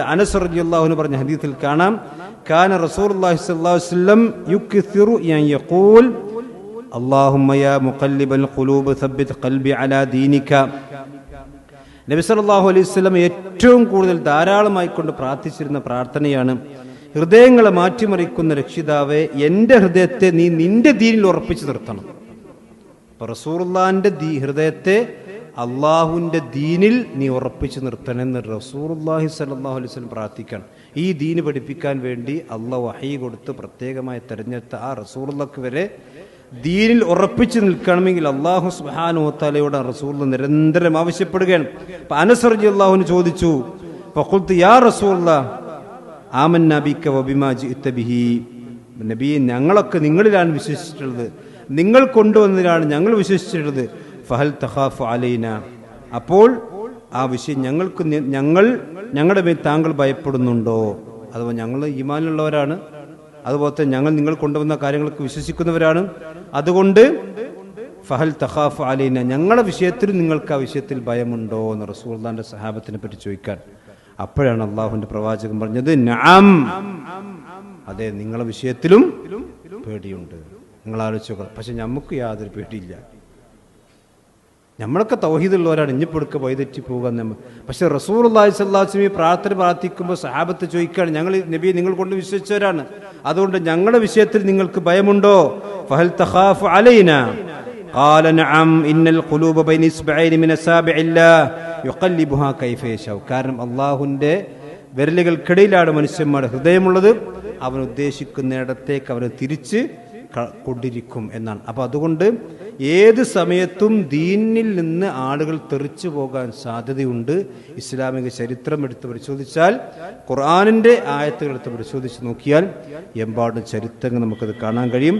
അനസ് റളിയല്ലാഹു അൻഹു പറഞ്ഞ ഹദീസിൽ കാണാം, കാന റസൂലുള്ളാഹി സ്വല്ലല്ലാഹു അലൈഹി വസല്ലം യുക്സിറു അൻ യഖൂൽ അല്ലാഹുമ്മ യാ മുഖല്ലിബൽ ഖുലൂബ് സബ്ബിത് ഖൽബി അലാ ദീനിക. നബി സല്ലല്ലാഹു അലൈഹി വസല്ലം ഏറ്റവും കൂടുതൽ ധാരാളമായി കൊണ്ട് പ്രാർത്ഥിച്ചിരുന്ന പ്രാർത്ഥനയാണ്, ഹൃദയങ്ങളെ മാറ്റിമറിക്കുന്ന രക്ഷിതാവേ, എൻ്റെ ഹൃദയത്തെ നീ നിന്റെ ദീനിൽ ഉറപ്പിച്ചു നിർത്തണം. അപ്പൊ റസൂലുള്ളാഹിന്റെ ഹൃദയത്തെ അള്ളാഹുവിൻ്റെ ദീനിൽ നീ ഉറപ്പിച്ചു നിർത്തണമെന്ന് റസൂലുള്ളാഹി സ്വല്ലല്ലാഹു അലൈഹി വസല്ലം പ്രാർത്ഥിക്കണം. ഈ ദീന് പഠിപ്പിക്കാൻ വേണ്ടി അള്ളാഹ് വഹീ കൊടുത്ത് പ്രത്യേകമായി തെരഞ്ഞെടുത്ത ആ റസൂലുള്ളാഹിക്ക് വരെ ദീനിൽ ഉറപ്പിച്ചു നിൽക്കണമെങ്കിൽ അള്ളാഹു സുബ്ഹാനഹു വ തആലയോട് റസൂൽ നിരന്തരം ആവശ്യപ്പെടുകയാണ്. അപ്പൊ അനസ് റളിയല്ലാഹു അൻഹു ചോദിച്ചു, ഫഖുൽതു യാ റസൂലല്ലാഹ് ആമന്നാ ബിക വബിമാ ജിഅത ബിഹി. നബിയെ, ഞങ്ങളൊക്കെ നിങ്ങളിലാണ് വിശ്വസിച്ചിട്ടുള്ളത്, നിങ്ങൾ കൊണ്ടുവന്നതിലാണ് ഞങ്ങൾ വിശ്വസിച്ചിട്ടുള്ളത്. ഫഹൽ തഖാഫു അലൈന. അപ്പോൾ ആ വിഷയം ഞങ്ങളുടെ മേൽ താങ്കൾ ഭയപ്പെടുന്നുണ്ടോ? അഥവാ ഞങ്ങൾ ഈമാനിലുള്ളവരാണ്, അതുപോലെ തന്നെ ഞങ്ങൾ നിങ്ങൾ കൊണ്ടുവന്ന കാര്യങ്ങൾക്ക് വിശ്വസിക്കുന്നവരാണ്. അതുകൊണ്ട് ഫഹൽ തഖാഫു അലൈന, ഞങ്ങളുടെ വിഷയത്തിൽ നിങ്ങൾക്ക് ആ വിഷയത്തിൽ ഭയമുണ്ടോ എന്ന് റസൂലുള്ളാഹിന്റെ സഹാബത്തിനെ പറ്റി ചോദിക്കാൻ. അപ്പോഴാണ് അള്ളാഹുവിന്റെ പ്രവാചകൻ പറഞ്ഞത്, നഅം, അതെ, നിങ്ങളുടെ വിഷയത്തിലും പേടിയുണ്ട്. നിങ്ങൾ ആലോചിച്ചോളൂ. പക്ഷെ നമുക്ക് യാതൊരു പേടിയില്ല. നമ്മളൊക്കെ തൗഹീദുള്ളവരാണ്, ഇഞ്ഞിപ്പൊടുക്ക വഴിതെറ്റി പോകാൻ നമ്മൾ. പക്ഷെ റസൂലുള്ളാഹി സ്വല്ലല്ലാഹു അലൈഹി വസല്ലം പ്രാർത്ഥന പ്രാർത്ഥിക്കുമ്പോൾ സഹാബത്ത് ചോദിക്കുകയാണ്, ഞങ്ങൾ നബിയെ നിങ്ങൾ കൊണ്ട് വിശ്വസിച്ചവരാണ്, അതുകൊണ്ട് ഞങ്ങളുടെ വിഷയത്തിൽ നിങ്ങൾക്ക് ഭയമുണ്ടോ? ഫഹൽ തഖാഫു അലൈന? ഖാല നഅം ഇന്നൽ ഖുലൂബ ബൈന ഇസ്ബഅൈനി മിൻ അസാബിഇല്ലാഹ് യുഖല്ലിബുഹാ കൈഫ യശാഉ. കാരണം അല്ലാഹുവിന്റെ വിരലുകൾക്കിടയിലാണ് മനുഷ്യന്മാരുടെ ഹൃദയമുള്ളത്, അവൻ ഉദ്ദേശിക്കുന്നിടത്തേക്ക് അവനെ തിരിച്ച് കൊണ്ടിരിക്കും എന്നാണ്. അപ്പൊ അതുകൊണ്ട് ഏത് സമയത്തും ദീനിൽ നിന്ന് ആളുകൾ തെറിച്ചു പോകാൻ സാധ്യതയുണ്ട്. ഇസ്ലാമിക ചരിത്രം എടുത്ത് പരിശോധിച്ചാൽ, ഖുർആനിന്റെ ആയത്തുകൾ എടുത്ത് പരിശോധിച്ച് നോക്കിയാൽ എമ്പാടും ചരിത്രങ്ങൾ നമുക്കത് കാണാൻ കഴിയും.